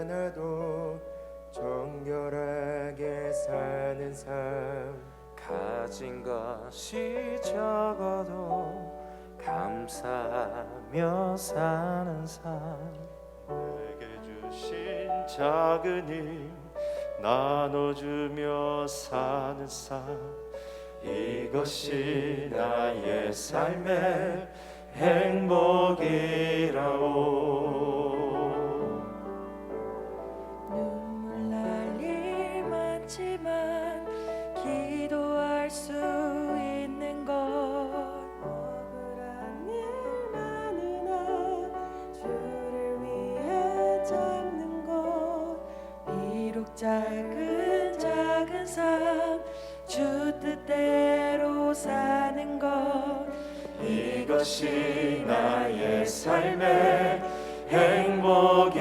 않아도 정결하게 사는 삶, 가진 것이 적어도 감사하며 사는 삶, 내게 주신 작은 힘 나눠주며 사는 삶, 이것이 나의 삶의 행복이라오. 눈물 날 일 많지만 기도할 수 있는 것, 억울한 일 많으나 주를 위해 잡는 것, 비록 작은 삶 주 뜻대로 사는 것, 이것이 나의 삶의 행복이라오.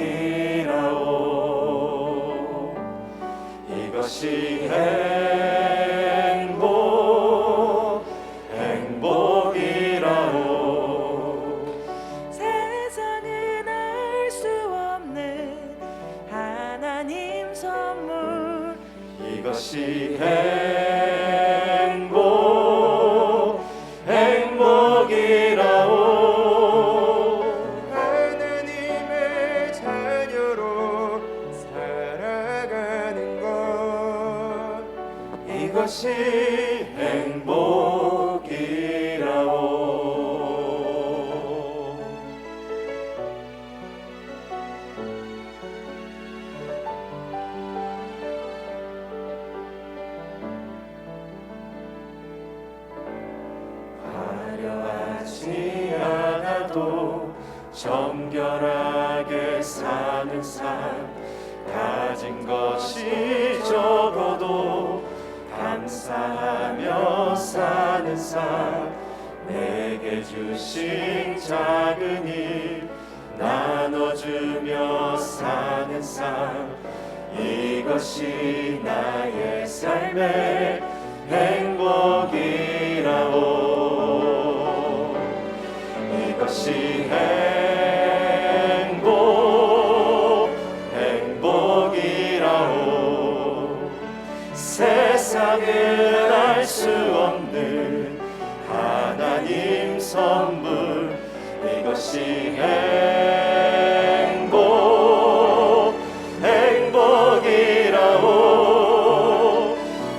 이것이 행복이라오. 세상은 알 수 없는 하나님 선물, 이것이 행복이라오. 하나님의 자녀로 살아가는 것, 이것이 행복이라오. 화려하지 않아도 정결하게 사는 삶, 가진 것이 적어도 감사하며 사는 삶, 내게 주신 작은 힘 나눠주며 사는 삶, 이것이 나의 삶의 행복이라오. 이것이 행복이라오. 세상은 알 수 없는 하나님 선물, 이것이 행복이라오.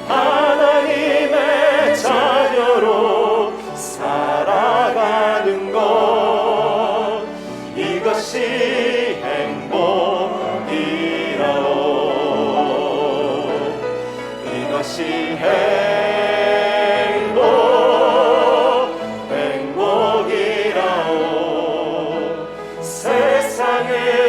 하나님의 자녀로 살아가는 것, 이것이 행복이라오. 이것이 행복이라오. 세상에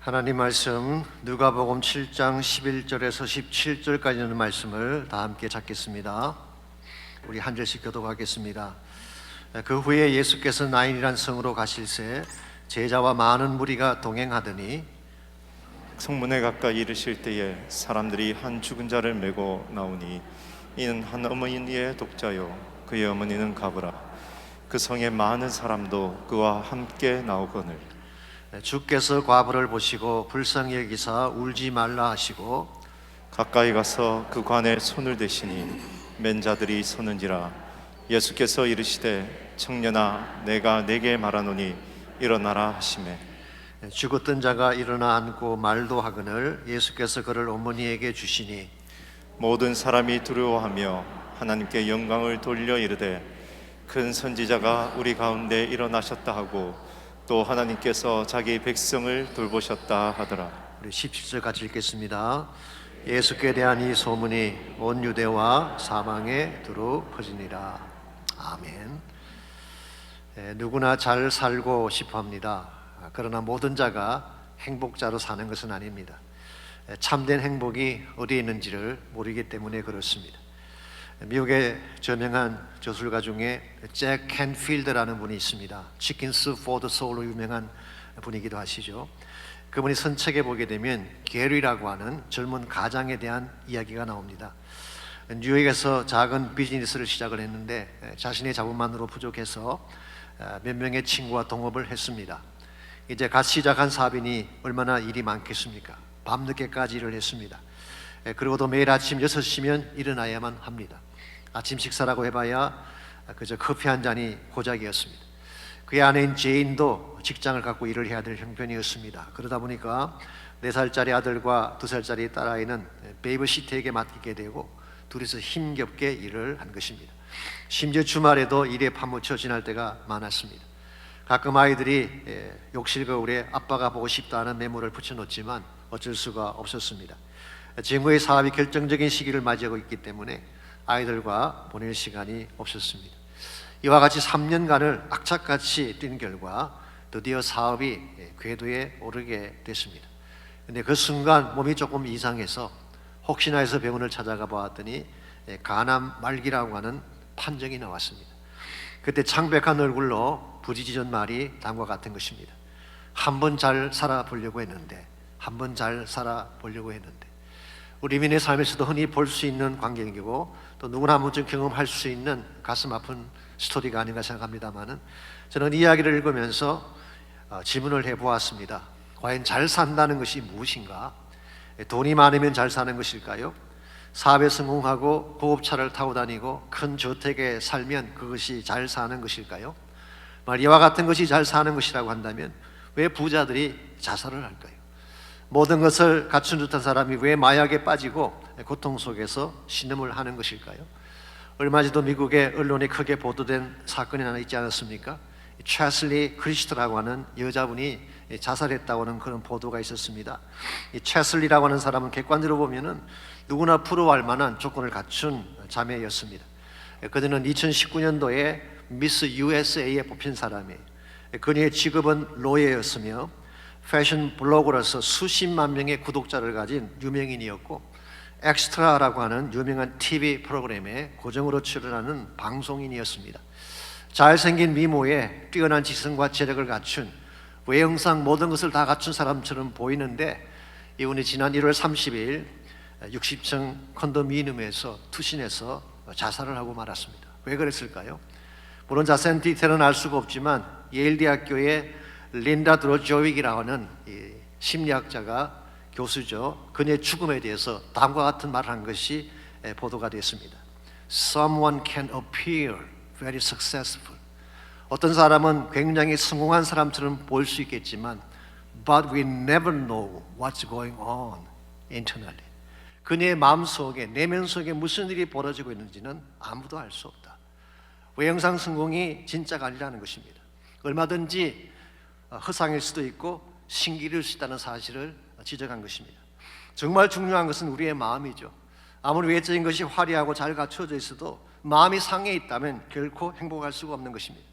하나님 말씀 누가복음 7장 11절에서 17절까지 있는 말씀을 다 함께 찾겠습니다. 우리 한 절씩 교독하겠습니다. 그 후에 예수께서 나인이란 성으로 가실새 제자와 많은 무리가 동행하더니 성문에 가까이 이르실 때에 사람들이 한 죽은 자를 메고 나오니 이는 한 어머니의 독자요 그의 어머니는 가브라. 그 성에 많은 사람도 그와 함께 나오거늘 주께서 과부를 보시고 불쌍히 여기사 울지 말라 하시고 가까이 가서 그 관에 손을 대시니 맨 자들이 서는지라. 예수께서 이르시되 청년아 내가 네게 말하노니 일어나라 하시매 죽었던 자가 일어나 앉고 말도 하거늘 예수께서 그를 어머니에게 주시니 모든 사람이 두려워하며 하나님께 영광을 돌려 이르되 큰 선지자가 우리 가운데 일어나셨다 하고 또 하나님께서 자기 백성을 돌보셨다 하더라. 우리 17절 같이 읽겠습니다. 예수께 대한 이 소문이 온 유대와 사방에 두루 퍼지니라. 아멘. 누구나 잘 살고 싶어합니다. 그러나 모든 자가 행복자로 사는 것은 아닙니다. 참된 행복이 어디에 있는지를 모르기 때문에 그렇습니다. 미국의 저명한 저술가 중에 잭 캔필드라는 분이 있습니다. 치킨 수프 포 더 소울로 유명한 분이기도 하시죠. 그분이 선책에 보게 되면 게리라고 하는 젊은 가장에 대한 이야기가 나옵니다. 뉴욕에서 작은 비즈니스를 시작을 했는데 자신의 자본만으로 부족해서 몇 명의 친구와 동업을 했습니다. 이제 갓 시작한 사업이니 얼마나 일이 많겠습니까? 밤늦게까지 일을 했습니다. 그리고도 매일 아침 6시면 일어나야만 합니다. 아침 식사라고 해봐야 그저 커피 한 잔이 고작이었습니다. 그의 아내인 제인도 직장을 갖고 일을 해야 될 형편이었습니다. 그러다 보니까 4살짜리 아들과 2살짜리 딸아이는 베이비시터에게 맡기게 되고 둘이서 힘겹게 일을 한 것입니다. 심지어 주말에도 일에 파묻혀 지날 때가 많았습니다. 가끔 아이들이 욕실 거울에 아빠가 보고 싶다는 메모를 붙여놓지만 어쩔 수가 없었습니다. 친구의 사업이 결정적인 시기를 맞이하고 있기 때문에 아이들과 보낼 시간이 없었습니다. 이와 같이 3년간을 악착같이 뛴 결과 드디어 사업이 궤도에 오르게 됐습니다. 근데 그 순간 몸이 조금 이상해서 혹시나 해서 병원을 찾아가 보았더니 간암 말기라고 하는 판정이 나왔습니다. 그때 창백한 얼굴로 부지지전 말이 다음과 같은 것입니다. 한 번 잘 살아보려고 했는데, 한 번 잘 살아보려고 했는데. 우리 민의 삶에서도 흔히 볼 수 있는 광경이고 또 누구나 한 번쯤 경험할 수 있는 가슴 아픈 스토리가 아닌가 생각합니다만은, 저는 이 이야기를 읽으면서 질문을 해보았습니다. 과연 잘 산다는 것이 무엇인가? 돈이 많으면 잘 사는 것일까요? 사업에 성공하고 고급차를 타고 다니고 큰 저택에 살면 그것이 잘 사는 것일까요? 만약 이와 같은 것이 잘 사는 것이라고 한다면 왜 부자들이 자살을 할까요? 모든 것을 갖춘 듯한 사람이 왜 마약에 빠지고 고통 속에서 신음을 하는 것일까요? 얼마 전도 미국의 언론에 크게 보도된 사건이 하나 있지 않았습니까? 채슬리 크리스트라고 하는 여자분이 자살했다고 하는 그런 보도가 있었습니다. 이 채슬리라고 하는 사람은 객관적으로 보면은 누구나 부러워할 만한 조건을 갖춘 자매였습니다. 그녀는 2019년도에 미스 USA에 뽑힌 사람이에요. 그녀의 직업은 로예였으며 패션 블로거로서 수십만 명의 구독자를 가진 유명인이었고, 엑스트라라고 하는 유명한 TV 프로그램에 고정으로 출연하는 방송인이었습니다. 잘생긴 미모에 뛰어난 지성과 재력을 갖춘, 외형상 모든 것을 다 갖춘 사람처럼 보이는데, 이분이 지난 1월 30일 60층 컨도미니엄에서 투신해서 자살을 하고 말았습니다. 왜 그랬을까요? 물론 자세한 디테일은 알 수가 없지만 예일대학교의 린다 드로조윅이라고 하는 심리학자가 교수죠. 그녀의 죽음에 대해서 다음과 같은 말을 한 것이 보도가 됐습니다. Someone can appear very successful. 어떤 사람은 굉장히 성공한 사람처럼 보일 수 있겠지만 but we never know what's going on internally. 그녀의 마음속에, 내면 속에 무슨 일이 벌어지고 있는지는 아무도 알 수 없다. 외형상 성공이 진짜가 아니라는 것입니다. 얼마든지 허상일 수도 있고 신기일 수 있다는 사실을 지적한 것입니다. 정말 중요한 것은 우리의 마음이죠. 아무리 외적인 것이 화려하고 잘 갖춰져 있어도 마음이 상해 있다면 결코 행복할 수가 없는 것입니다.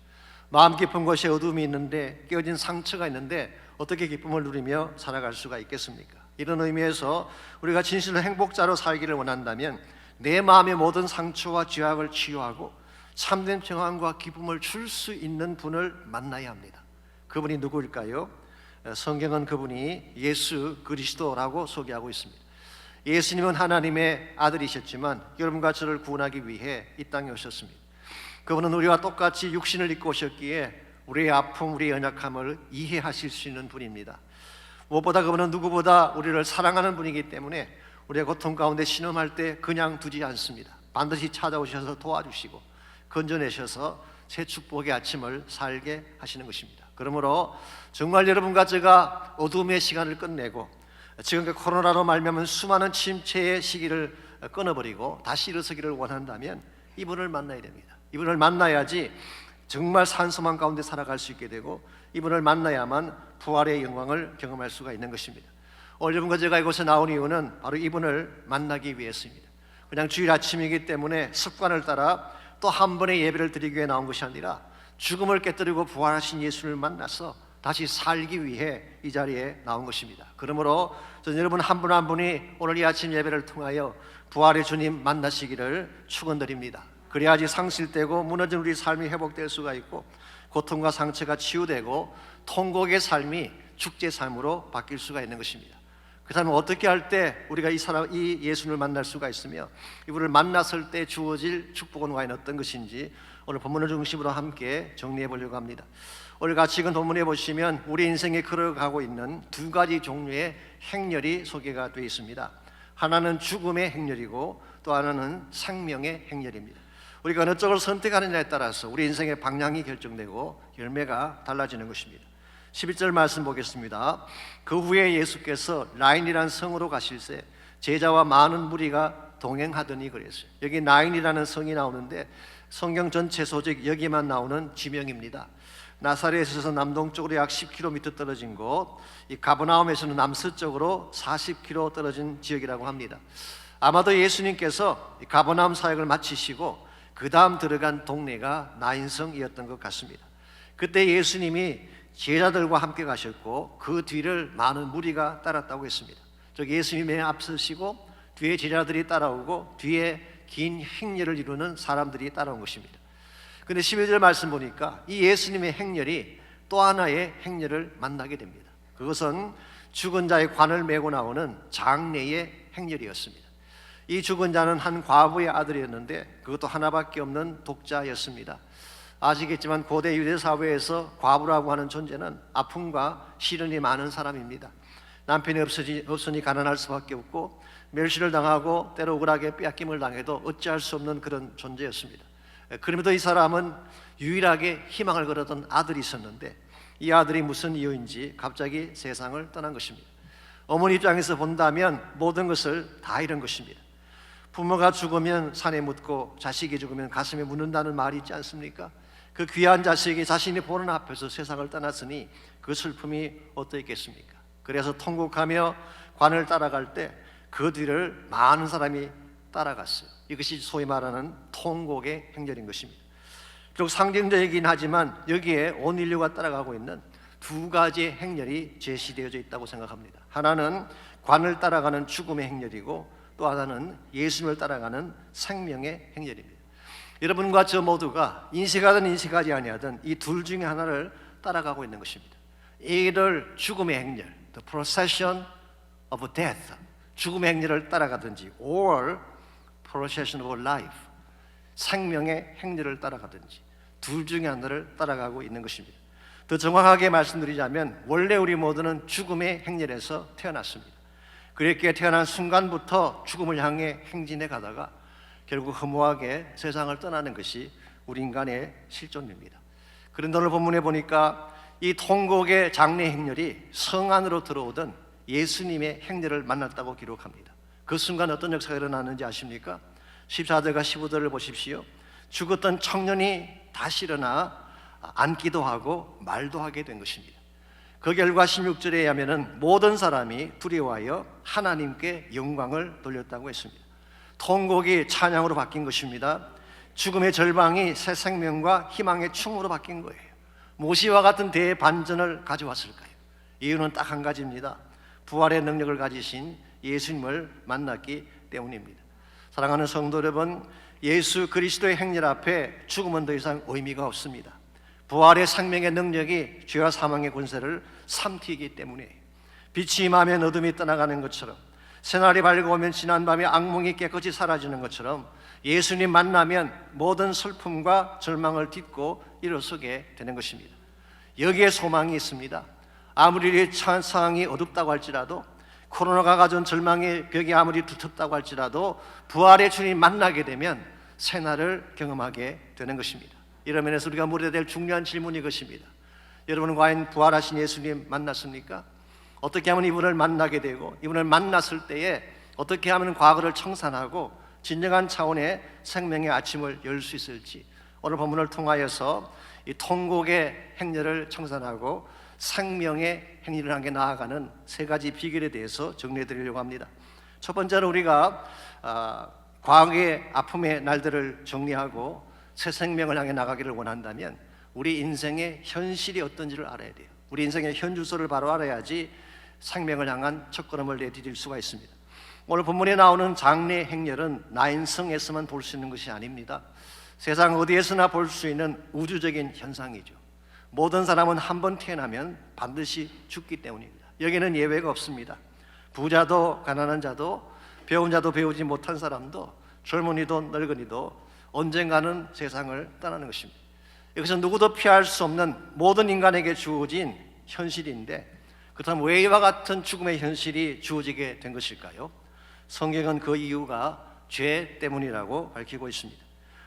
마음 깊은 곳에 어둠이 있는데, 깨어진 상처가 있는데 어떻게 기쁨을 누리며 살아갈 수가 있겠습니까? 이런 의미에서 우리가 진실로 행복자로 살기를 원한다면 내 마음의 모든 상처와 죄악을 치유하고 참된 평안과 기쁨을 줄 수 있는 분을 만나야 합니다. 그분이 누구일까요? 성경은 그분이 예수 그리스도라고 소개하고 있습니다. 예수님은 하나님의 아들이셨지만 여러분과 저를 구원하기 위해 이 땅에 오셨습니다. 그분은 우리와 똑같이 육신을 입고 오셨기에 우리의 아픔, 우리의 연약함을 이해하실 수 있는 분입니다. 무엇보다 그분은 누구보다 우리를 사랑하는 분이기 때문에 우리의 고통 가운데 신음할 때 그냥 두지 않습니다. 반드시 찾아오셔서 도와주시고 건져내셔서 새 축복의 아침을 살게 하시는 것입니다. 그러므로 정말 여러분과 제가 어둠의 시간을 끝내고 지금까지 코로나로 말미암은 수많은 침체의 시기를 끊어버리고 다시 일어서기를 원한다면 이분을 만나야 됩니다. 이분을 만나야지 정말 산소망 가운데 살아갈 수 있게 되고, 이분을 만나야만 부활의 영광을 경험할 수가 있는 것입니다. 오늘 여러분과 제가 이곳에 나온 이유는 바로 이분을 만나기 위해서입니다. 그냥 주일 아침이기 때문에 습관을 따라 또 한 번의 예배를 드리기 위해 나온 것이 아니라 죽음을 깨뜨리고 부활하신 예수를 만나서 다시 살기 위해 이 자리에 나온 것입니다. 그러므로 저는 여러분 한 분 한 분이 오늘 이 아침 예배를 통하여 부활의 주님 만나시기를 축원드립니다. 그래야지 상실되고 무너진 우리 삶이 회복될 수가 있고 고통과 상처가 치유되고 통곡의 삶이 축제 삶으로 바뀔 수가 있는 것입니다. 그렇다면 어떻게 할 때 우리가 이 예수를 만날 수가 있으며 이분을 만났을 때 주어질 축복은 과연 어떤 것인지 오늘 본문을 중심으로 함께 정리해 보려고 합니다. 오늘 같이 읽은 본문에 보시면 우리 인생에 걸어가고 있는 두 가지 종류의 행렬이 소개가 되어 있습니다. 하나는 죽음의 행렬이고 또 하나는 생명의 행렬입니다. 우리가 어느 쪽을 선택하느냐에 따라서 우리 인생의 방향이 결정되고 열매가 달라지는 것입니다. 11절 말씀 보겠습니다. 그 후에 예수께서 나인이라는 성으로 가실새 제자와 많은 무리가 동행하더니 그랬어요. 여기 나인이라는 성이 나오는데 성경 전체 소식 여기만 나오는 지명입니다. 나사렛에서 남동쪽으로 약 10km 떨어진 곳, 이 가버나움에서는 남서쪽으로 40km 떨어진 지역이라고 합니다. 아마도 예수님께서 가버나움 사역을 마치시고 그 다음 들어간 동네가 나인성이었던 것 같습니다. 그때 예수님이 제자들과 함께 가셨고 그 뒤를 많은 무리가 따랐다고 했습니다. 즉 예수님이 앞서시고 뒤에 제자들이 따라오고 뒤에 긴 행렬을 이루는 사람들이 따라온 것입니다. 그런데 12절 말씀 보니까 이 예수님의 행렬이 또 하나의 행렬을 만나게 됩니다. 그것은 죽은 자의 관을 메고 나오는 장례의 행렬이었습니다. 이 죽은 자는 한 과부의 아들이었는데 그것도 하나밖에 없는 독자였습니다. 아시겠지만 고대 유대 사회에서 과부라고 하는 존재는 아픔과 시련이 많은 사람입니다. 남편이 없으니 가난할 수밖에 없고 멸시를 당하고 때로 억울하게 빼앗김을 당해도 어찌할 수 없는 그런 존재였습니다. 그럼에도 이 사람은 유일하게 희망을 걸었던 아들이 있었는데 이 아들이 무슨 이유인지 갑자기 세상을 떠난 것입니다. 어머니 입장에서 본다면 모든 것을 다 잃은 것입니다. 부모가 죽으면 산에 묻고 자식이 죽으면 가슴에 묻는다는 말이 있지 않습니까? 그 귀한 자식이 자신이 보는 앞에서 세상을 떠났으니 그 슬픔이 어떠했겠습니까? 그래서 통곡하며 관을 따라갈 때 그 뒤를 많은 사람이 따라갔어요. 이것이 소위 말하는 통곡의 행렬인 것입니다. 비록 상징적이긴 하지만 여기에 온 인류가 따라가고 있는 두 가지의 행렬이 제시되어져 있다고 생각합니다. 하나는 관을 따라가는 죽음의 행렬이고 또 하나는 예수님을 따라가는 생명의 행렬입니다. 여러분과 저 모두가 인식하든 인식하지 아니하든 이 둘 중에 하나를 따라가고 있는 것입니다. 이를 죽음의 행렬, the procession of death, 죽음의 행렬을 따라가든지 or procession of life, 생명의 행렬을 따라가든지 둘 중에 하나를 따라가고 있는 것입니다. 더 정확하게 말씀드리자면 원래 우리 모두는 죽음의 행렬에서 태어났습니다. 그렇게 태어난 순간부터 죽음을 향해 행진해 가다가 결국 허무하게 세상을 떠나는 것이 우리 인간의 실존입니다. 그런데 오늘 본문에 보니까 이 통곡의 장례 행렬이 성 안으로 들어오던 예수님의 행렬을 만났다고 기록합니다. 그 순간 어떤 역사가 일어났는지 아십니까? 14절과 15절을 보십시오. 죽었던 청년이 다시 일어나 앉기도 하고 말도 하게 된 것입니다. 그 결과 16절에 의하면 모든 사람이 두려워하여 하나님께 영광을 돌렸다고 했습니다. 통곡이 찬양으로 바뀐 것입니다. 죽음의 절망이 새 생명과 희망의 춤으로 바뀐 거예요. 모시와 같은 대반전을 가져왔을까요? 이유는 딱 한 가지입니다. 부활의 능력을 가지신 예수님을 만났기 때문입니다. 사랑하는 성도 여러분, 예수 그리스도의 행렬 앞에 죽음은 더 이상 의미가 없습니다. 부활의 생명의 능력이 죄와 사망의 권세를 삼키기 때문에 빛이 임하면 어둠이 떠나가는 것처럼 새날이 밝아오면 지난 밤의 악몽이 깨끗이 사라지는 것처럼 예수님 만나면 모든 슬픔과 절망을 딛고 일어서게 되는 것입니다. 여기에 소망이 있습니다. 아무리 상황이 어둡다고 할지라도 코로나가 가져온 절망의 벽이 아무리 두텁다고 할지라도 부활의 주님 만나게 되면 새날을 경험하게 되는 것입니다. 이런 면에서 우리가 물어야 될 중요한 질문이 이것입니다. 여러분은 과연 부활하신 예수님 만났습니까? 어떻게 하면 이분을 만나게 되고 이분을 만났을 때에 어떻게 하면 과거를 청산하고 진정한 차원의 생명의 아침을 열 수 있을지 오늘 본문을 통하여서 이 통곡의 행렬을 청산하고 생명의 행위를 향해 나아가는 세 가지 비결에 대해서 정리해 드리려고 합니다. 첫 번째로 우리가 과거의 아픔의 날들을 정리하고 새 생명을 향해 나가기를 원한다면 우리 인생의 현실이 어떤지를 알아야 돼요. 우리 인생의 현주소를 바로 알아야지 생명을 향한 첫걸음을 내디딜 수가 있습니다. 오늘 본문에 나오는 장래 행렬은 나인성에서만 볼 수 있는 것이 아닙니다. 세상 어디에서나 볼 수 있는 우주적인 현상이죠. 모든 사람은 한 번 태어나면 반드시 죽기 때문입니다. 여기는 예외가 없습니다. 부자도 가난한 자도 배운 자도 배우지 못한 사람도 젊은이도 늙은이도 언젠가는 세상을 떠나는 것입니다. 여기서 누구도 피할 수 없는 모든 인간에게 주어진 현실인데, 그렇다면 왜 이와 같은 죽음의 현실이 주어지게 된 것일까요? 성경은 그 이유가 죄 때문이라고 밝히고 있습니다.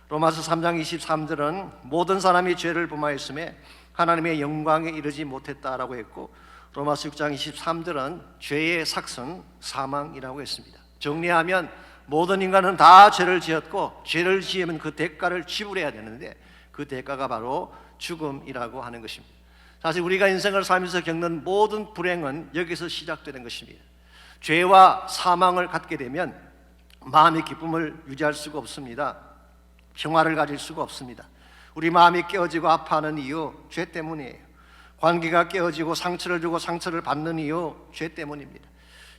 로마서 3장 23절은 모든 사람이 죄를 범하였음에 하나님의 영광에 이르지 못했다라고 했고, 로마서 6장 23절은 죄의 삭은 사망이라고 했습니다. 정리하면 모든 인간은 다 죄를 지었고, 죄를 지으면 그 대가를 지불해야 되는데 그 대가가 바로 죽음이라고 하는 것입니다. 사실 우리가 인생을 살면서 겪는 모든 불행은 여기서 시작되는 것입니다. 죄와 사망을 갖게 되면 마음의 기쁨을 유지할 수가 없습니다. 평화를 가질 수가 없습니다. 우리 마음이 깨어지고 아파하는 이유 죄 때문이에요. 관계가 깨어지고 상처를 주고 상처를 받는 이유 죄 때문입니다.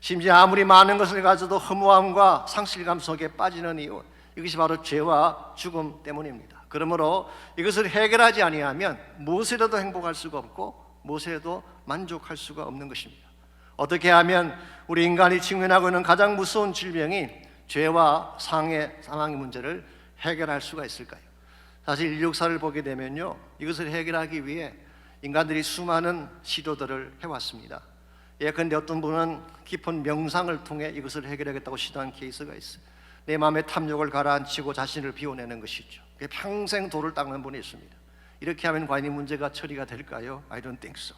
심지어 아무리 많은 것을 가져도 허무함과 상실감 속에 빠지는 이유, 이것이 바로 죄와 죽음 때문입니다. 그러므로 이것을 해결하지 아니하면 무엇이라도 행복할 수가 없고 무엇에도 만족할 수가 없는 것입니다. 어떻게 하면 우리 인간이 직면하고 있는 가장 무서운 질병인 죄와 사망의 문제를 해결할 수가 있을까요? 사실 인류 역사를 보게 되면요, 이것을 해결하기 위해 인간들이 수많은 시도들을 해왔습니다. 예컨대 어떤 분은 깊은 명상을 통해 이것을 해결하겠다고 시도한 케이스가 있어요. 내 마음의 탐욕을 가라앉히고 자신을 비워내는 것이죠. 평생 돌을 닦는 분이 있습니다. 이렇게 하면 과연 이 문제가 처리가 될까요? I don't think so.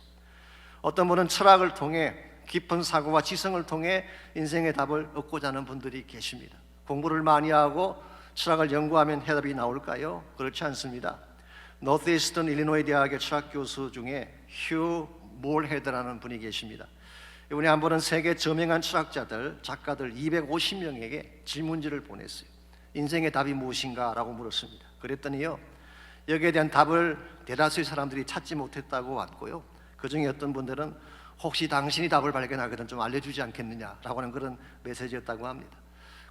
어떤 분은 철학을 통해 깊은 사고와 지성을 통해 인생의 답을 얻고자 하는 분들이 계십니다. 공부를 많이 하고 철학을 연구하면 해답이 나올까요? 그렇지 않습니다. 노스이스턴 일리노이 대학의 철학 교수 중에 휴 몰헤드라는 분이 계십니다. 이분이 한 번은 세계 저명한 철학자들, 작가들 250명에게 질문지를 보냈어요. 인생의 답이 무엇인가? 라고 물었습니다. 그랬더니요, 여기에 대한 답을 대다수의 사람들이 찾지 못했다고 왔고요, 그 중에 어떤 분들은 혹시 당신이 답을 발견하거든 좀 알려주지 않겠느냐라고 하는 그런 메시지였다고 합니다.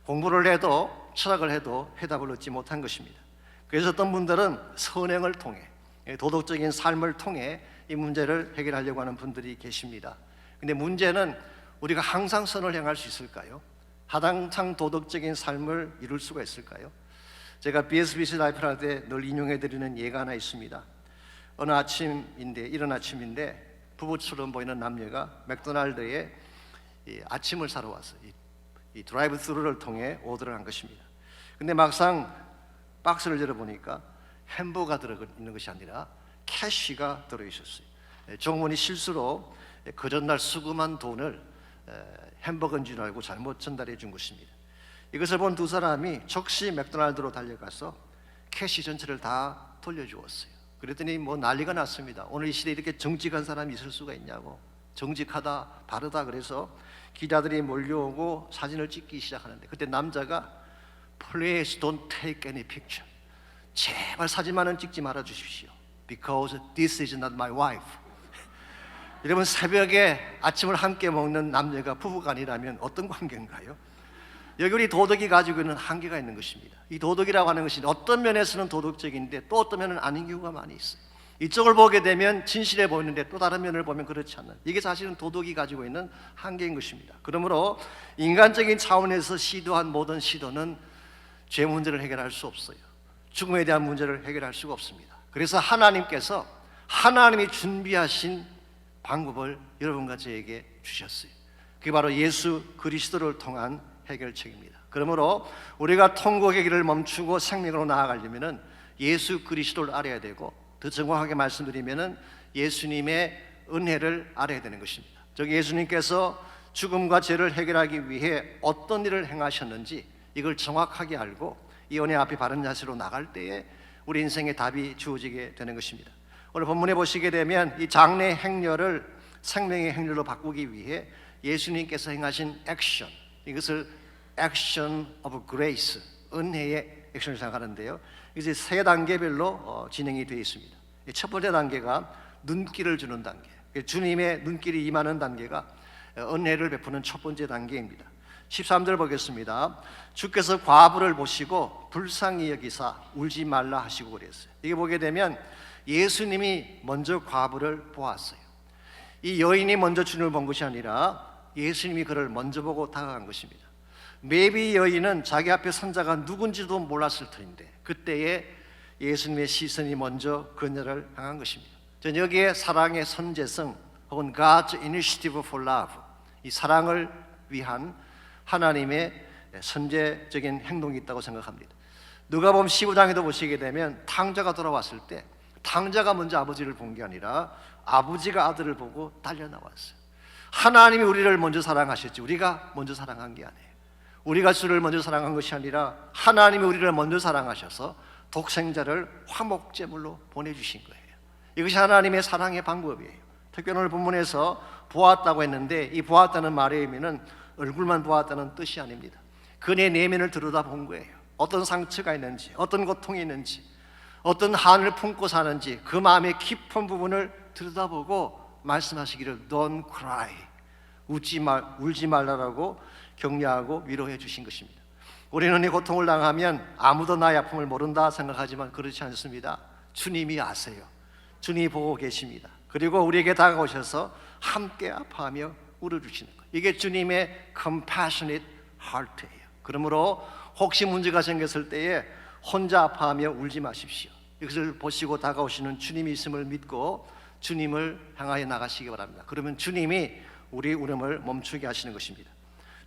공부를 해도 철학을 해도 해답을 얻지 못한 것입니다. 그래서 어떤 분들은 선행을 통해, 도덕적인 삶을 통해 이 문제를 해결하려고 하는 분들이 계십니다. 근데 문제는 우리가 항상 선을 행할 수 있을까요? 하당창 도덕적인 삶을 이룰 수가 있을까요? 제가 BSBC 라이프를 할 때 늘 인용해드리는 예가 하나 있습니다. 어느 아침인데, 이른 아침인데 부부처럼 보이는 남녀가 맥도날드에 아침을 사러 왔어요. 이 드라이브 스루를 통해 오더를 한 것입니다. 근데 막상 박스를 열어보니까 햄버거가 들어있는 것이 아니라 캐시가 들어있었어요. 종문이 실수로 그 전날 수금한 돈을 햄버거인 줄 알고 잘못 전달해 준 것입니다. 이것을 본 두 사람이 즉시 맥도날드로 달려가서 캐시 전체를 다 돌려주었어요. 그랬더니 뭐 난리가 났습니다. 오늘 이 시대에 이렇게 정직한 사람이 있을 수가 있냐고, 정직하다, 바르다. 그래서 기자들이 몰려오고 사진을 찍기 시작하는데, 그때 남자가 Please don't take any picture. 제발 사진만은 찍지 말아 주십시오. Because this is not my wife. 여러분, 새벽에 아침을 함께 먹는 남녀가 부부가 아니라면 어떤 관계인가요? 여기 우리 도덕이 가지고 있는 한계가 있는 것입니다. 이 도덕이라고 하는 것이 어떤 면에서는 도덕적인데 또 어떤 면은 아닌 경우가 많이 있어요. 이쪽을 보게 되면 진실해 보이는데 또 다른 면을 보면 그렇지 않는, 이게 사실은 도덕이 가지고 있는 한계인 것입니다. 그러므로 인간적인 차원에서 시도한 모든 시도는 죄 문제를 해결할 수 없어요. 죽음에 대한 문제를 해결할 수가 없습니다. 그래서 하나님께서 하나님이 준비하신 방법을 여러분과 저에게 주셨어요. 그게 바로 예수 그리스도를 통한 해결책입니다. 그러므로 우리가 통곡의 길을 멈추고 생명으로 나아가려면 예수 그리스도를 알아야 되고, 더 정확하게 말씀드리면 예수님의 은혜를 알아야 되는 것입니다. 즉 예수님께서 죽음과 죄를 해결하기 위해 어떤 일을 행하셨는지 이걸 정확하게 알고 이 은혜 앞에 바른 자세로 나갈 때에 우리 인생의 답이 주어지게 되는 것입니다. 오늘 본문에 보시게 되면 이 장래 행렬을 생명의 행렬로 바꾸기 위해 예수님께서 행하신 액션, 이것을 액션 오브 그레이스, 은혜의 액션을 생각하는데요. 이제 세 단계별로 진행이 되어 있습니다. 첫 번째 단계가 눈길을 주는 단계, 주님의 눈길이 임하는 단계가 은혜를 베푸는 첫 번째 단계입니다. 13절 보겠습니다. 주께서 과부를 보시고 불쌍히 여기사 울지 말라 하시고 그랬어요. 이게 보게 되면 예수님이 먼저 과부를 보았어요. 이 여인이 먼저 주님을 본 것이 아니라 예수님이 그를 먼저 보고 다가간 것입니다. maybe 여인은 자기 앞에 선 자가 누군지도 몰랐을 터인데 그때에 예수님의 시선이 먼저 그녀를 향한 것입니다. 저는 여기에 사랑의 선제성 혹은 God's initiative for love, 이 사랑을 위한 하나님의 선제적인 행동이 있다고 생각합니다. 누가복음 15장에도 보시게 되면 탕자가 돌아왔을 때 탕자가 먼저 아버지를 본 게 아니라 아버지가 아들을 보고 달려 나왔어요. 하나님이 우리를 먼저 사랑하셨지 우리가 먼저 사랑한 게 아니에요. 우리가 주를 먼저 사랑한 것이 아니라 하나님이 우리를 먼저 사랑하셔서 독생자를 화목제물로 보내주신 거예요. 이것이 하나님의 사랑의 방법이에요. 특별히 오늘 본문에서 보았다고 했는데 이 보았다는 말의 의미는 얼굴만 보았다는 뜻이 아닙니다. 그의 내면을 들여다본 거예요. 어떤 상처가 있는지, 어떤 고통이 있는지, 어떤 한을 품고 사는지 그 마음의 깊은 부분을 들여다보고 말씀하시기를 Don't cry, 울지 말라라고 격려하고 위로해 주신 것입니다. 우리는 이 고통을 당하면 아무도 나의 아픔을 모른다 생각하지만 그렇지 않습니다. 주님이 아세요. 주님이 보고 계십니다. 그리고 우리에게 다가오셔서 함께 아파하며 울어주시는 거예요. 이게 주님의 compassionate heart예요. 그러므로 혹시 문제가 생겼을 때에 혼자 아파하며 울지 마십시오. 이것을 보시고 다가오시는 주님이 있음을 믿고 주님을 향하여 나가시기 바랍니다. 그러면 주님이 우리 울음을 멈추게 하시는 것입니다.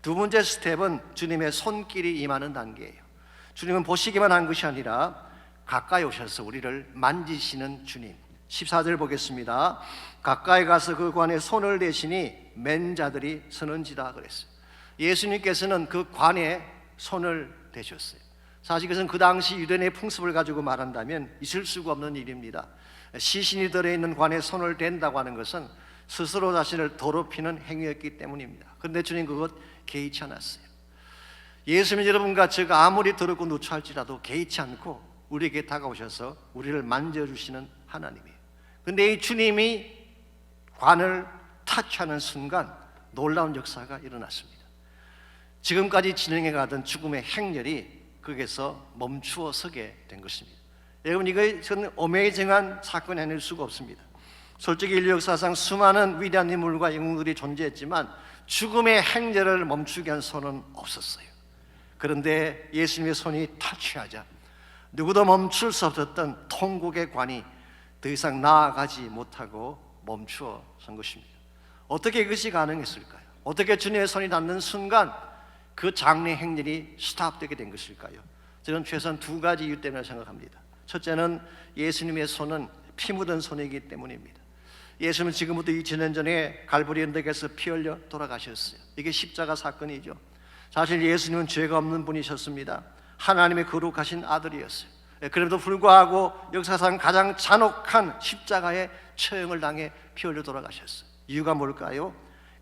두 번째 스텝은 주님의 손길이 임하는 단계예요. 주님은 보시기만 한 것이 아니라 가까이 오셔서 우리를 만지시는 주님. 14절 보겠습니다. 가까이 가서 그 관에 손을 대시니 맨 자들이 서는지라 그랬어요. 예수님께서는 그 관에 손을 대셨어요. 사실 그것은 그 당시 유대인의 풍습을 가지고 말한다면 있을 수가 없는 일입니다. 시신이 들어있는 관에 손을 댄다고 하는 것은 스스로 자신을 더럽히는 행위였기 때문입니다. 그런데 주님 그것 개의치 않았어요. 예수님 여러분과 제가 아무리 더럽고 누추할지라도 개의치 않고 우리에게 다가오셔서 우리를 만져주시는 하나님이에요. 그런데 이 주님이 관을 타치하는 순간 놀라운 역사가 일어났습니다. 지금까지 진행해가던 죽음의 행렬이 거기서 멈추어 서게 된 것입니다. 여러분 이것은 어메이징한 사건이 아닐 수가 없습니다. 솔직히 인류 역사상 수많은 위대한 인물과 영웅들이 존재했지만 죽음의 행렬을 멈추게 한 손은 없었어요. 그런데 예수님의 손이 타치하자 누구도 멈출 수 없었던 통곡의 관이 더 이상 나아가지 못하고 멈추어 선 것입니다. 어떻게 이것이 가능했을까요? 어떻게 주님의 손이 닿는 순간 그 장래 행렬이 스탑되게 된 것일까요? 저는 최소한 두 가지 이유 때문에 생각합니다. 첫째는 예수님의 손은 피 묻은 손이기 때문입니다. 예수님은 지금부터 2000년 전에 갈보리 언덕에서 피 흘려 돌아가셨어요. 이게 십자가 사건이죠. 사실 예수님은 죄가 없는 분이셨습니다. 하나님의 거룩하신 아들이었어요. 그럼에도 불구하고 역사상 가장 잔혹한 십자가의 처형을 당해 피 흘려 돌아가셨어요. 이유가 뭘까요?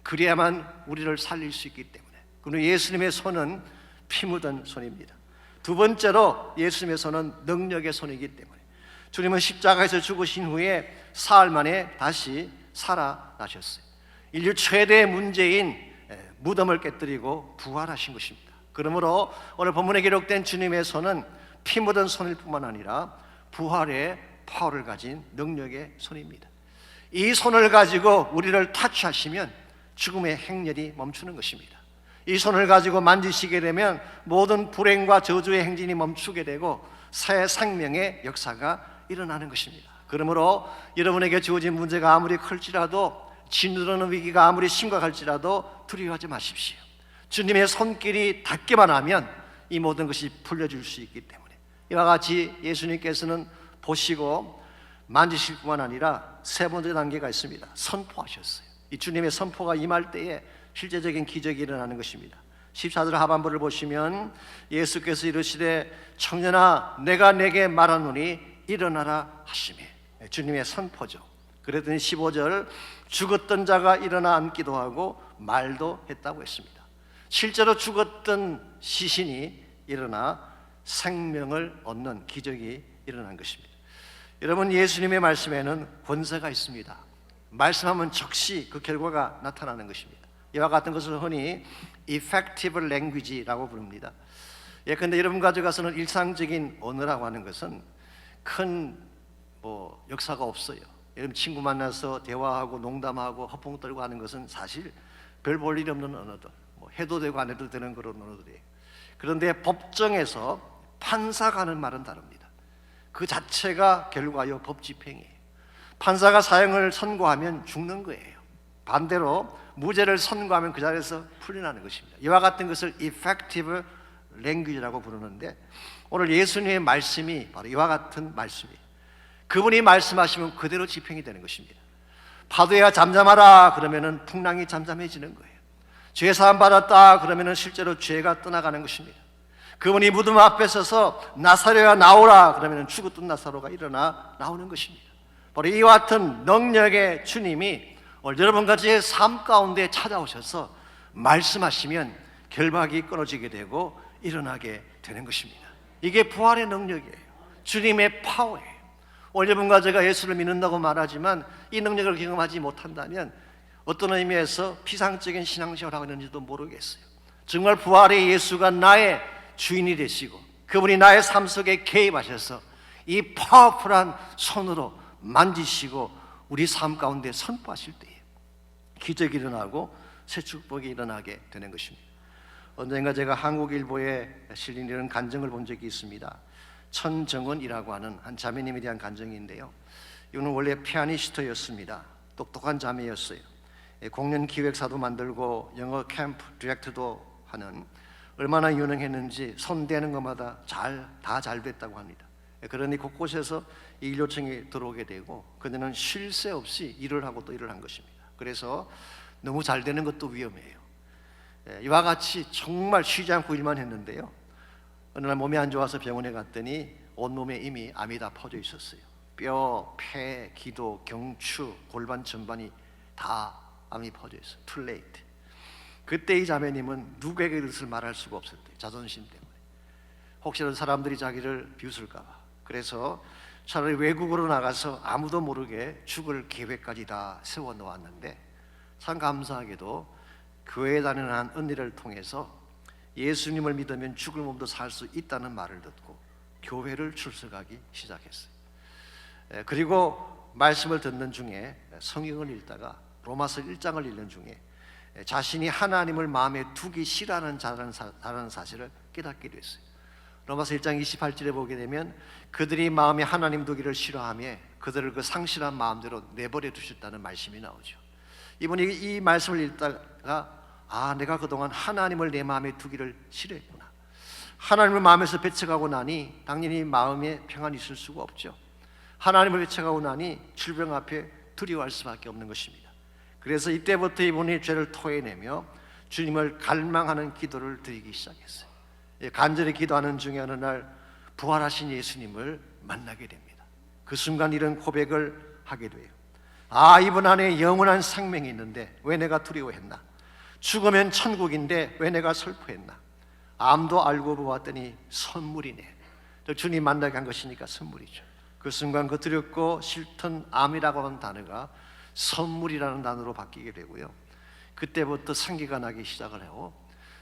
그래야만 우리를 살릴 수 있기 때문에. 그리고 예수님의 손은 피 묻은 손입니다. 두 번째로 예수님의 손은 능력의 손이기 때문에 주님은 십자가에서 죽으신 후에 사흘 만에 다시 살아나셨어요. 인류 최대의 문제인 무덤을 깨뜨리고 부활하신 것입니다. 그러므로 오늘 본문에 기록된 주님의 손은 피 묻은 손일 뿐만 아니라 부활의 파워를 가진 능력의 손입니다. 이 손을 가지고 우리를 타치하시면 죽음의 행렬이 멈추는 것입니다. 이 손을 가지고 만지시게 되면 모든 불행과 저주의 행진이 멈추게 되고 새 생명의 역사가 일어나는 것입니다. 그러므로 여러분에게 주어진 문제가 아무리 클지라도 짓누르는 위기가 아무리 심각할지라도 두려워하지 마십시오. 주님의 손길이 닿기만 하면 이 모든 것이 풀려질 수 있기 때문에 이와 같이 예수님께서는 보시고 만지실 뿐만 아니라 세 번째 단계가 있습니다. 선포하셨어요. 이 주님의 선포가 임할 때에 실제적인 기적이 일어나는 것입니다. 14절 하반부를 보시면 예수께서 이르시되 청년아 내가 내게 말하노니 일어나라 하시매. 주님의 선포죠. 그랬더니 15절 죽었던 자가 일어나 앉기도 하고 말도 했다고 했습니다. 실제로 죽었던 시신이 일어나 생명을 얻는 기적이 일어난 것입니다. 여러분, 예수님의 말씀에는 권세가 있습니다. 말씀하면 즉시 그 결과가 나타나는 것입니다. 이와 같은 것을 흔히 effective language라고 부릅니다. 예컨대 여러분 가져가서는 일상적인 언어라고 하는 것은 큰 역사가 없어요. 여러분 친구 만나서 대화하고 농담하고 허풍 떨고 하는 것은 사실 별 볼 일 없는 언어들, 해도 되고 안 해도 되는 그런 언어들이에요. 그런데 법정에서 판사가 하는 말은 다릅니다. 그 자체가 결과요 법 집행이에요. 판사가 사형을 선고하면 죽는 거예요. 반대로 무죄를 선고하면 그 자리에서 풀려나는 것입니다. 이와 같은 것을 effective language라고 부르는데 오늘 예수님의 말씀이 바로 이와 같은 말씀이에요. 그분이 말씀하시면 그대로 집행이 되는 것입니다. 파도야 잠잠하라 그러면은 풍랑이 잠잠해지는 거예요. 죄 사함 받았다 그러면은 실제로 죄가 떠나가는 것입니다. 그분이 무덤 앞에 서서 나사로야 나오라 그러면은 죽었던 나사로가 일어나 나오는 것입니다. 바로 이와 같은 능력의 주님이 오늘 여러분까지의 삶 가운데 찾아오셔서 말씀하시면 결박이 끊어지게 되고 일어나게 되는 것입니다. 이게 부활의 능력이에요. 주님의 파워예요. 오늘 여러분과 제가 예수를 믿는다고 말하지만 이 능력을 경험하지 못한다면 어떤 의미에서 피상적인 신앙생활을 하고 있는지도 모르겠어요. 정말 부활의 예수가 나의 주인이 되시고 그분이 나의 삶 속에 개입하셔서 이 파워풀한 손으로 만지시고 우리 삶 가운데 선포하실 때에 기적이 일어나고 새 축복이 일어나게 되는 것입니다. 언젠가 제가 한국일보에 실린 이런 간증을 본 적이 있습니다. 천정은이라고 하는 한 자매님에 대한 간증인데요. 이분은 원래 피아니스트였습니다. 똑똑한 자매였어요. 공연 기획사도 만들고 영어 캠프 디렉터도 하는, 얼마나 유능했는지 손대는 것마다 다 잘 됐다고 합니다. 그러니 곳곳에서 일 요청이 들어오게 되고 그녀는 쉴 새 없이 일을 하고 또 일을 한 것입니다. 그래서 너무 잘 되는 것도 위험해요. 이와 같이 정말 쉬지 않고 일만 했는데요. 어느 날 몸이 안 좋아서 병원에 갔더니 온몸에 이미 암이 다 퍼져 있었어요. 뼈, 폐, 기도, 경추, 골반 전반이 다 암이 퍼져 있어요. Too late. 그때 이 자매님은 누구에게 그것을 말할 수가 없었대요. 자존심 때문에. 혹시라도 사람들이 자기를 비웃을까 봐. 그래서 차라리 외국으로 나가서 아무도 모르게 죽을 계획까지 다 세워 놓았는데 참 감사하게도 교회에 다니는 한 언니를 통해서 예수님을 믿으면 죽을 몸도 살 수 있다는 말을 듣고 교회를 출석하기 시작했어요. 그리고 말씀을 듣는 중에 성경을 읽다가 로마서 1장을 읽는 중에 자신이 하나님을 마음에 두기 싫어하는 자라는 사실을 깨닫게 됐어요. 로마서 1장 28절에 보게 되면 그들이 마음에 하나님 두기를 싫어하며 그들을 그 상실한 마음대로 내버려 두셨다는 말씀이 나오죠. 이분이 이 말씀을 읽다가 내가 그동안 하나님을 내 마음에 두기를 싫어했구나. 하나님을 마음에서 배척하고 나니 당연히 마음에 평안이 있을 수가 없죠. 하나님을 배척하고 나니 질병 앞에 두려워할 수밖에 없는 것입니다. 그래서 이때부터 이분이 죄를 토해내며 주님을 갈망하는 기도를 드리기 시작했어요. 간절히 기도하는 중에 어느 날 부활하신 예수님을 만나게 됩니다. 그 순간 이런 고백을 하게 돼요. 이분 안에 영원한 생명이 있는데 왜 내가 두려워했나? 죽으면 천국인데 왜 내가 슬퍼했나? 암도 알고 보았더니 선물이네. 주님 만나게 한 것이니까 선물이죠. 그 순간 그 두렵고 싫던 암이라고 하는 단어가 선물이라는 단어로 바뀌게 되고요. 그때부터 생기가 나기 시작을 하고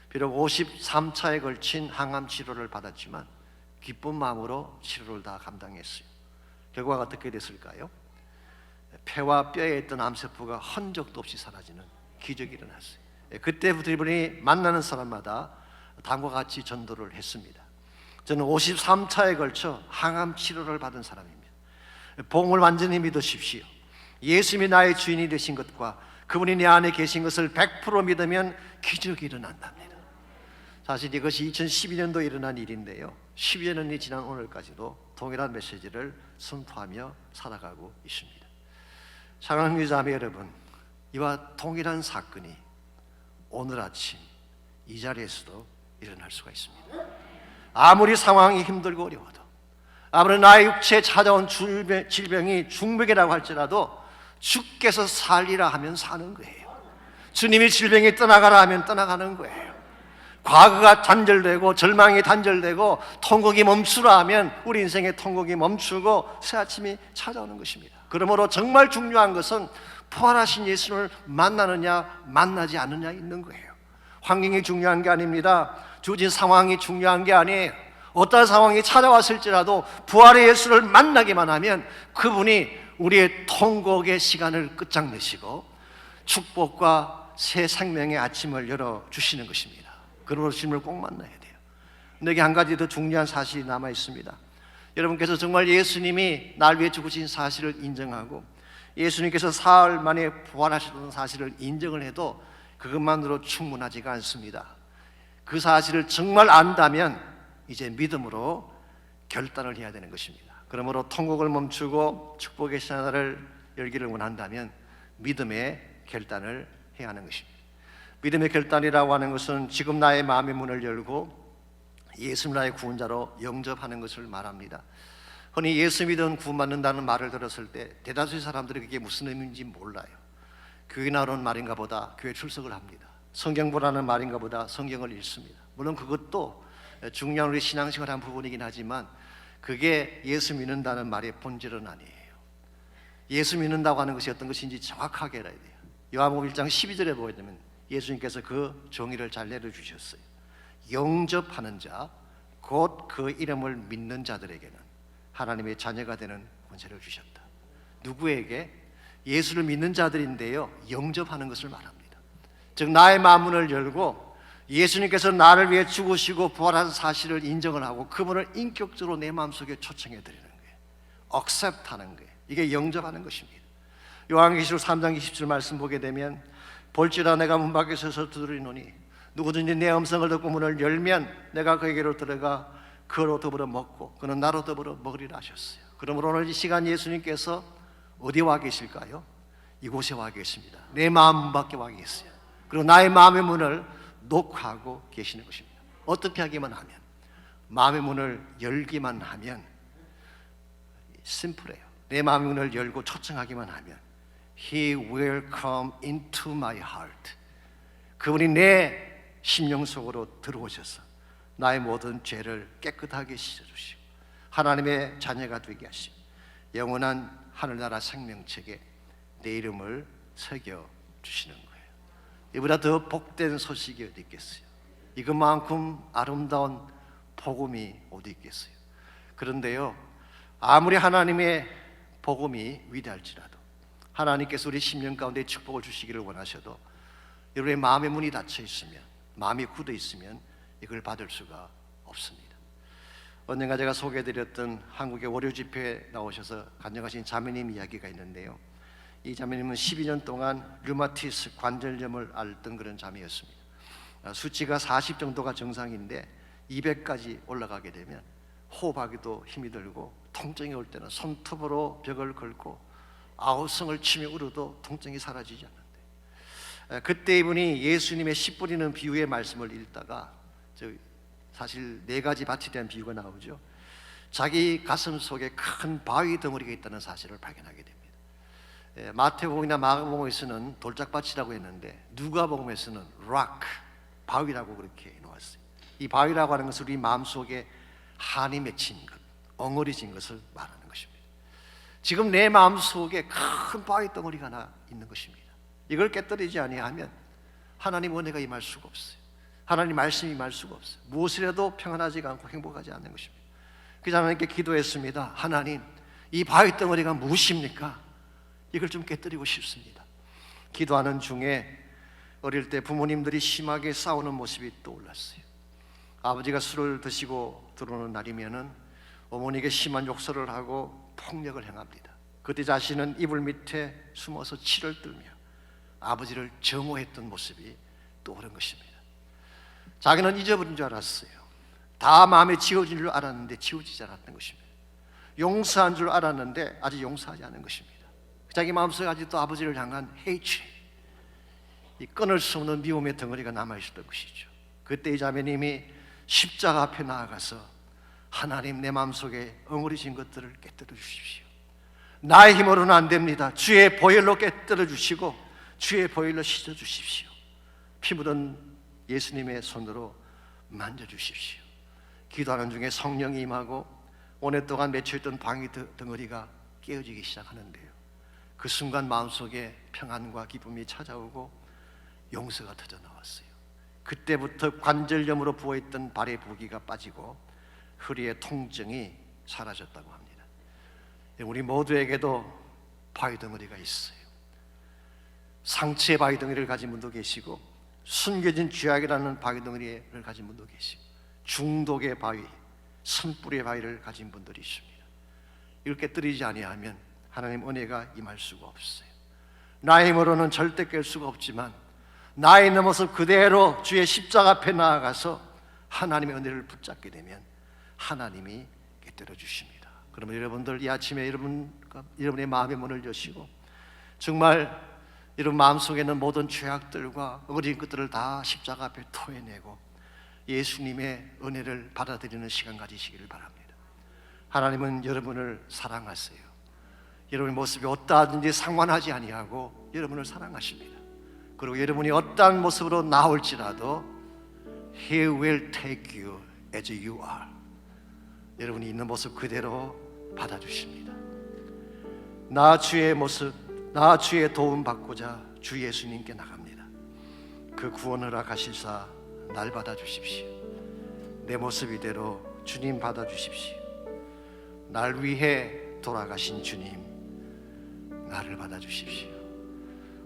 비록 53차에 걸친 항암 치료를 받았지만 기쁜 마음으로 치료를 다 감당했어요. 결과가 어떻게 됐을까요? 폐와 뼈에 있던 암세포가 흔적도 없이 사라지는 기적이 일어났어요. 그때부터 이분이 만나는 사람마다 다음과 같이 전도를 했습니다. 저는 53차에 걸쳐 항암 치료를 받은 사람입니다. 복음을 완전히 믿으십시오. 예수님이 나의 주인이 되신 것과 그분이 내 안에 계신 것을 100% 믿으면 기적이 일어난답니다. 사실 이것이 2012년도에 일어난 일인데요. 12년이 지난 오늘까지도 동일한 메시지를 선포하며 살아가고 있습니다. 사랑하는 자매 여러분, 이와 동일한 사건이 오늘 아침 이 자리에서도 일어날 수가 있습니다. 아무리 상황이 힘들고 어려워도, 아무리 나의 육체에 찾아온 질병이 중병이라고 할지라도 주께서 살리라 하면 사는 거예요. 주님이 질병이 떠나가라 하면 떠나가는 거예요. 과거가 단절되고 절망이 단절되고 통곡이 멈추라 하면 우리 인생의 통곡이 멈추고 새 아침이 찾아오는 것입니다. 그러므로 정말 중요한 것은 부활하신 예수를 만나느냐 만나지 않느냐 있는 거예요. 환경이 중요한 게 아닙니다. 주어진 상황이 중요한 게 아니에요. 어떤 상황이 찾아왔을지라도 부활의 예수를 만나기만 하면 그분이 우리의 통곡의 시간을 끝장내시고 축복과 새 생명의 아침을 열어주시는 것입니다. 그러므로 주님을 꼭 만나야 돼요. 내게 한 가지 더 중요한 사실이 남아 있습니다. 여러분께서 정말 예수님이 날 위해 죽으신 사실을 인정하고 예수님께서 사흘 만에 부활하셨다는 사실을 인정을 해도 그것만으로 충분하지가 않습니다. 그 사실을 정말 안다면 이제 믿음으로 결단을 해야 되는 것입니다. 그러므로 통곡을 멈추고 축복의 시간을 열기를 원한다면 믿음의 결단을 해야 하는 것입니다. 믿음의 결단이라고 하는 것은 지금 나의 마음의 문을 열고 예수 나의 구원자로 영접하는 것을 말합니다. 흔히 예수 믿으면 구원받는다는 말을 들었을 때 대다수의 사람들이 그게 무슨 의미인지 몰라요. 교회 나오는 말인가 보다 교회 출석을 합니다. 성경 보라는 말인가 보다 성경을 읽습니다. 물론 그것도 중요한 우리 신앙생활 한 부분이긴 하지만 그게 예수 믿는다는 말의 본질은 아니에요. 예수 믿는다고 하는 것이 어떤 것인지 정확하게 알아야 돼요. 요한복음 1장 12절에 보게 되면 예수님께서 그 정의를 잘 내려주셨어요. 영접하는 자, 곧 그 이름을 믿는 자들에게는 하나님의 자녀가 되는 권세를 주셨다. 누구에게? 예수를 믿는 자들인데요, 영접하는 것을 말합니다. 즉 나의 마음문을 열고 예수님께서 나를 위해 죽으시고 부활한 사실을 인정을 하고 그분을 인격적으로 내 마음속에 초청해 드리는 거예요. accept하는 거예요. 이게 영접하는 것입니다. 요한계시록 3장 20절 말씀 보게 되면 볼지라 내가 문 밖에 서서 두드리노니 누구든지 내 음성을 듣고 문을 열면 내가 그에게로 들어가 그로 더불어 먹고 그는 나로 더불어 먹으리라 하셨어요. 그러므로 오늘 이 시간 예수님께서 어디 와 계실까요? 이곳에 와 계십니다. 내 마음 문 밖에 와 계세요. 그리고 나의 마음의 문을 녹화하고 계시는 것입니다. 어떻게 하기만 하면, 마음의 문을 열기만 하면, 심플해요. 내 마음의 문을 열고 초청하기만 하면 He will come into my heart. 그분이 내 심령 속으로 들어오셔서 나의 모든 죄를 깨끗하게 씻어주시고 하나님의 자녀가 되게 하시고 영원한 하늘나라 생명책에 내 이름을 새겨주시는 거예요. 이보다 더 복된 소식이 어디 있겠어요? 이것만큼 아름다운 복음이 어디 있겠어요? 그런데요, 아무리 하나님의 복음이 위대할지라도 하나님께서 우리 심령 가운데 축복을 주시기를 원하셔도 여러분의 마음의 문이 닫혀 있으면, 마음이 굳어 있으면 이걸 받을 수가 없습니다. 언젠가 제가 소개해드렸던 한국의 월요 집회에 나오셔서 간증하신 자매님 이야기가 있는데요, 이 자매님은 12년 동안 류마티스 관절염을 앓던 그런 자매였습니다. 수치가 40 정도가 정상인데 200까지 올라가게 되면 호흡하기도 힘이 들고 통증이 올 때는 손톱으로 벽을 긁고 아우성을 치며 울어도 통증이 사라지지 않는데, 그때 이분이 예수님의 씨 뿌리는 비유의 말씀을 읽다가 사실 4가지 밭에 대한 비유가 나오죠. 자기 가슴 속에 큰 바위 덩어리가 있다는 사실을 발견하게 됩니다. 마태복음이나 마가복음에서는 돌짝밭이라고 했는데 누가복음에서는 rock, 바위라고 그렇게 놓았어요. 이 바위라고 하는 것은 우리 마음속에 한이 맺힌 것, 엉어리진 것을 말하는 것입니다. 지금 내 마음속에 큰 바위 덩어리가 하나 있는 것입니다. 이걸 깨뜨리지 아니하면 하나님 은혜가 임할 수가 없어요. 하나님 말씀이 임할 수가 없어요. 무엇이라도 평안하지가 않고 행복하지 않는 것입니다. 그래서 하나님께 기도했습니다. 하나님, 이 바위 덩어리가 무엇입니까? 이걸 좀 깨뜨리고 싶습니다. 기도하는 중에 어릴 때 부모님들이 심하게 싸우는 모습이 떠올랐어요. 아버지가 술을 드시고 들어오는 날이면은 어머니에게 심한 욕설을 하고 폭력을 행합니다. 그때 자신은 이불 밑에 숨어서 치를 떨며 아버지를 정오했던 모습이 떠오른 것입니다. 자기는 잊어버린 줄 알았어요. 다 마음에 지워진 줄 알았는데 지워지지 않았던 것입니다. 용서한 줄 알았는데 아직 용서하지 않은 것입니다. 자기 마음속에 아직도 아버지를 향한 hatred, 이 끊을 수 없는 미움의 덩어리가 남아있었던 것이죠. 그때 이 자매님이 십자가 앞에 나아가서 하나님, 내 마음속에 엉그러진 것들을 깨뜨려 주십시오. 나의 힘으로는 안 됩니다. 주의 보혈로 깨뜨려 주시고 주의 보혈로 씻어 주십시오. 피 묻은 예수님의 손으로 만져 주십시오. 기도하는 중에 성령이 임하고 오랫동안 맺혀있던 방위 덩어리가 깨어지기 시작하는데요, 그 순간 마음속에 평안과 기쁨이 찾아오고 용서가 터져 나왔어요. 그때부터 관절염으로 부어있던 발의 부기가 빠지고 허리의 통증이 사라졌다고 합니다. 우리 모두에게도 바위덩어리가 있어요. 상처의 바위덩어리를 가진 분도 계시고 숨겨진 죄악이라는 바위덩어리를 가진 분도 계시고 중독의 바위, 산불의 바위를 가진 분들이 있습니다. 이걸 깨뜨리지 아니하면 하나님 은혜가 임할 수가 없어요. 나의 힘으로는 절대 깰 수가 없지만 나의 있는 모습 그대로 주의 십자가 앞에 나아가서 하나님의 은혜를 붙잡게 되면 하나님이 깨뜨려 주십니다. 그러면 여러분들 이 아침에 여러분의 마음의 문을 여시고 정말 여러분 마음속에 있는 모든 죄악들과 어린 것들을 다 십자가 앞에 토해내고 예수님의 은혜를 받아들이는 시간 가지시기를 바랍니다. 하나님은 여러분을 사랑하세요. 여러분의 모습이 어떠하든지 상관하지 아니하고 여러분을 사랑하십니다. 그리고 여러분이 어떠한 모습으로 나올지라도 He will take you as you are. 여러분이 있는 모습 그대로 받아주십니다. 나 주의 모습, 나 주의 도움 받고자 주 예수님께 나갑니다. 그 구원을 허락하시사 날 받아주십시오. 내 모습 이대로 주님 받아주십시오. 날 위해 돌아가신 주님, 나를 받아주십시오.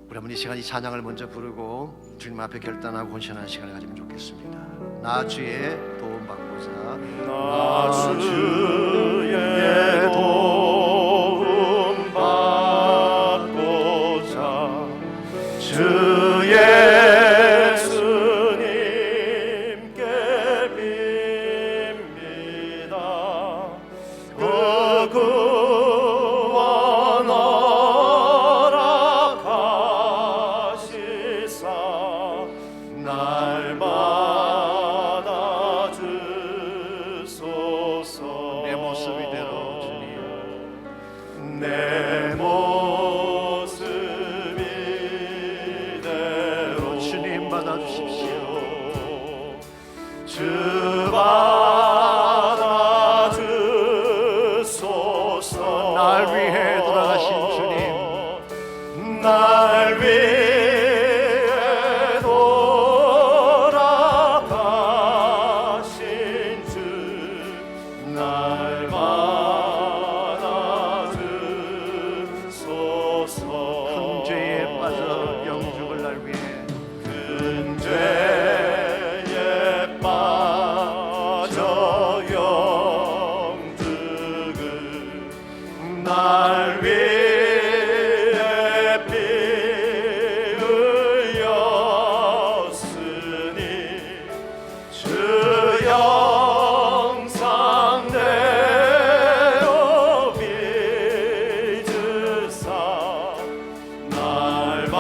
우리 한번 이 시간 이 찬양을 먼저 부르고 주님 앞에 결단하고 헌신하는 시간을 가지면 좋겠습니다. 나 주의 도움 받고자, 나 주의 도움 받고자 주 예수님께 빕니다. 그 구원 허락하시사 날 받아주소서. 내 모습 이대로 주님, 내 모습 이대로 주님 받아주십시오. 주 받아주소서. 날 위해 돌아가신 주님, 날 위해 돌아가신 주, 날 받아주소서. 큰 죄에 빠져 영죽을 날 위해, 큰 죄에 빠져 영죽을 날 위해 피 흘렸으니 주 형상대로 빚으사 날 받아주소서.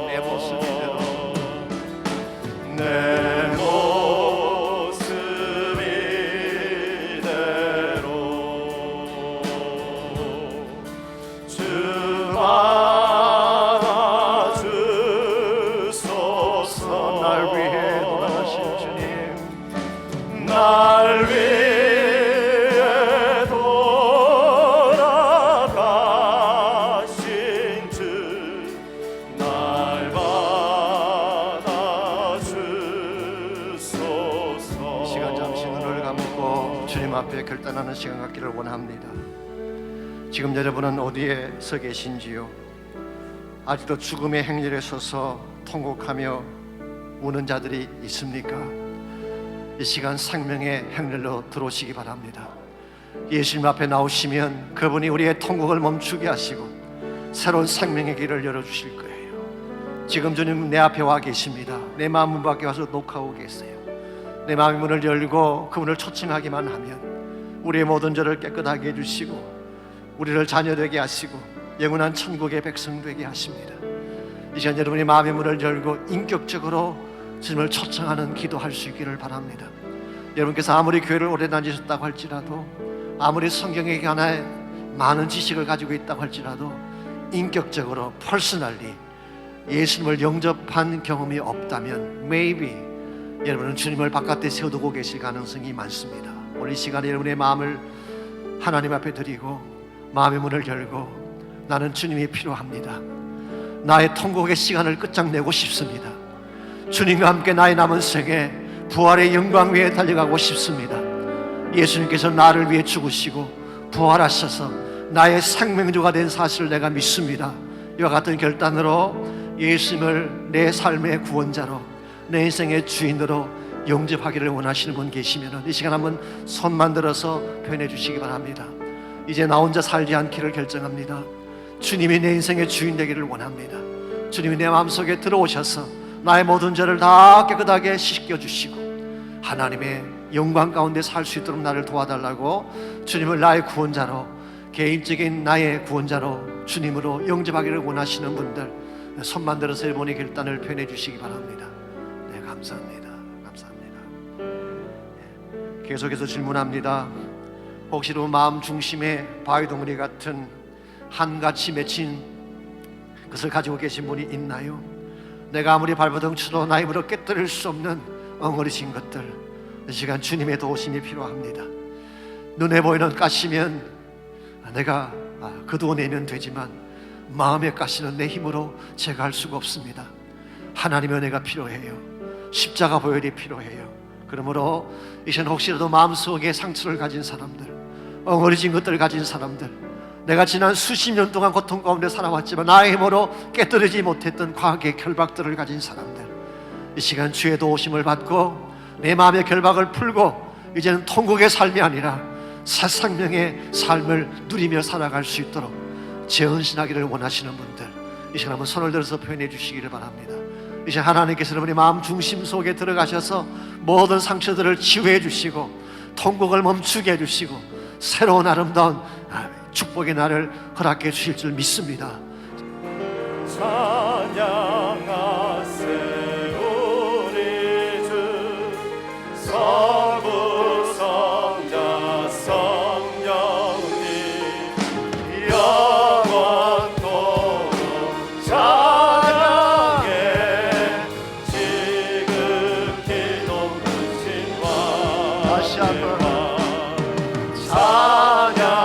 내 모습 이대로, 내 모습 이대로 주 받아주소서. 날 위해 돌아가신 주님, 날 위해 돌아가신 주, 날 받아주소서. 이 시간 잠시 눈을 감고 주님 앞에 결단하는 시간 갖기를 원합니다. 지금 여러분은 어디에 서 계신지요? 아직도 죽음의 행렬에 서서 통곡하며 우는 자들이 있습니까? 이 시간 생명의 행렬로 들어오시기 바랍니다. 예수님 앞에 나오시면 그분이 우리의 통곡을 멈추게 하시고 새로운 생명의 길을 열어주실 거예요. 지금 주님 내 앞에 와 계십니다. 내 마음 문 밖에 와서 녹화하고 계세요. 내 마음의 문을 열고 그분을 초청하기만 하면 우리의 모든 죄를 깨끗하게 해주시고 우리를 자녀되게 하시고 영원한 천국의 백성 되게 하십니다. 이 시간 여러분이 마음의 문을 열고 인격적으로 주님을 초청하는 기도할 수 있기를 바랍니다. 여러분께서 아무리 교회를 오래 다니셨다고 할지라도, 아무리 성경에 관해 많은 지식을 가지고 있다고 할지라도, 인격적으로 퍼스널리 예수님을 영접한 경험이 없다면 maybe 여러분은 주님을 바깥에 세워두고 계실 가능성이 많습니다. 오늘 이 시간에 여러분의 마음을 하나님 앞에 드리고 마음의 문을 열고, 나는 주님이 필요합니다. 나의 통곡의 시간을 끝장내고 싶습니다. 주님과 함께 나의 남은 생에 부활의 영광 위에 달려가고 싶습니다. 예수님께서 나를 위해 죽으시고 부활하셔서 나의 생명주가 된 사실을 내가 믿습니다. 이와 같은 결단으로 예수님을 내 삶의 구원자로, 내 인생의 주인으로 영접하기를 원하시는 분 계시면 이 시간 한번 손만 들어서 표현해 주시기 바랍니다. 이제 나 혼자 살지 않기를 결정합니다. 주님이 내 인생의 주인 되기를 원합니다. 주님이 내 마음속에 들어오셔서 나의 모든 죄를 다 깨끗하게 씻겨주시고 하나님의 영광 가운데 살 수 있도록 나를 도와달라고, 주님을 나의 구원자로, 개인적인 나의 구원자로 주님으로 영접하기를 원하시는 분들 손만 들어서 여러분의 결단을 표현해 주시기 바랍니다. 네, 감사합니다. 감사합니다. 네, 계속해서 질문합니다. 혹시도 마음 중심에 바위덩어리 같은 한같이 맺힌 것을 가지고 계신 분이 있나요? 내가 아무리 발버둥 쳐도 나 힘으로 깨뜨릴 수 없는 엉거리진 것들, 이 시간 주님의 도우심이 필요합니다. 눈에 보이는 가시면 내가 거두어내면 되지만 마음의 가시는 내 힘으로 제가 할 수가 없습니다. 하나님의 은혜가 필요해요. 십자가 보혈이 필요해요. 그러므로 이젠 혹시라도 마음속에 상처를 가진 사람들, 엉거리진 것들을 가진 사람들, 내가 지난 수십 년 동안 고통 가운데 살아왔지만 나의 힘으로 깨뜨리지 못했던 과거의 결박들을 가진 사람들, 이 시간 주의 도우심을 받고 내 마음의 결박을 풀고 이제는 통곡의 삶이 아니라 새 생명의 삶을 누리며 살아갈 수 있도록 재헌신하기를 원하시는 분들, 이 시간 한번 손을 들어서 표현해 주시기를 바랍니다. 이제 하나님께서 여러분의 마음 중심 속에 들어가셔서 모든 상처들을 치유해 주시고 통곡을 멈추게 해주시고 새로운 아름다운 축복의 날을 허락해 주실 줄 믿습니다. 찬양하세 우리 주 성부 성자 성령님 영원토록 찬양해 지극히 높으신 왕 다시 한번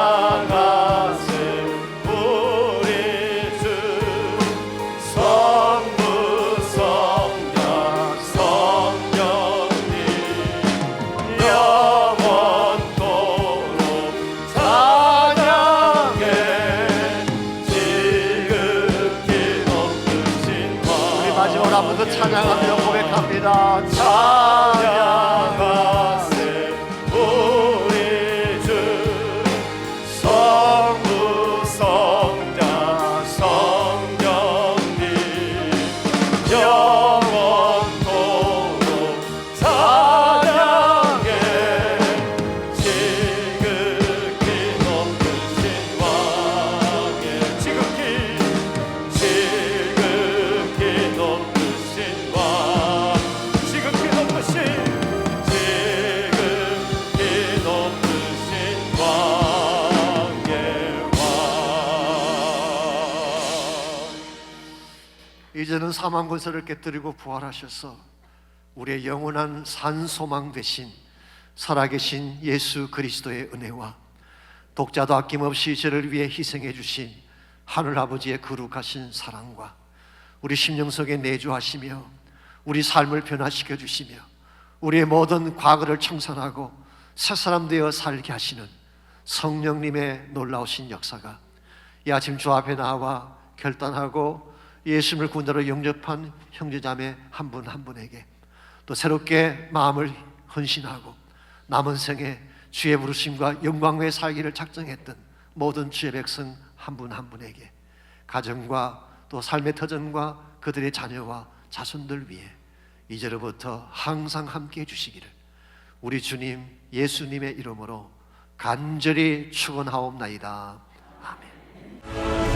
찬양하세 우리 주 성부 성자 성령님 영원토록 찬양해 지극히 높으신 왕 우리 마지막으로 한 번 더 찬양하며 고백합니다. 찬양하세 우리 주 성부 성자 성령님 영원토록 찬양해 지극히 높으신 왕의 지극히 높으신 왕 지극히 높으신 왕의 왕 이제는 사망 권세를 깨뜨리고 부활하셔서 우리의 영원한 산소망 되신 살아계신 예수 그리스도의 은혜와 독자도 아낌없이 저를 위해 희생해 주신 하늘아버지의 거룩하신 사랑과 우리 심령 속에 내주하시며 우리 삶을 변화시켜 주시며 우리의 모든 과거를 청산하고 새사람 되어 살게 하시는 성령님의 놀라우신 역사가 이 아침 주 앞에 나와 결단하고 예수님을 구원자로 영접한 형제자매 한 분 한 분에게 또 새롭게 마음을 헌신하고 남은 생에 주의 부르심과 영광의 살기를 작정했던 모든 주의 백성 한 분 한 분에게 가정과 또 삶의 터전과 그들의 자녀와 자손들 위해 이제로부터 항상 함께 해주시기를 우리 주님 예수님의 이름으로 간절히 축원하옵나이다. 아멘.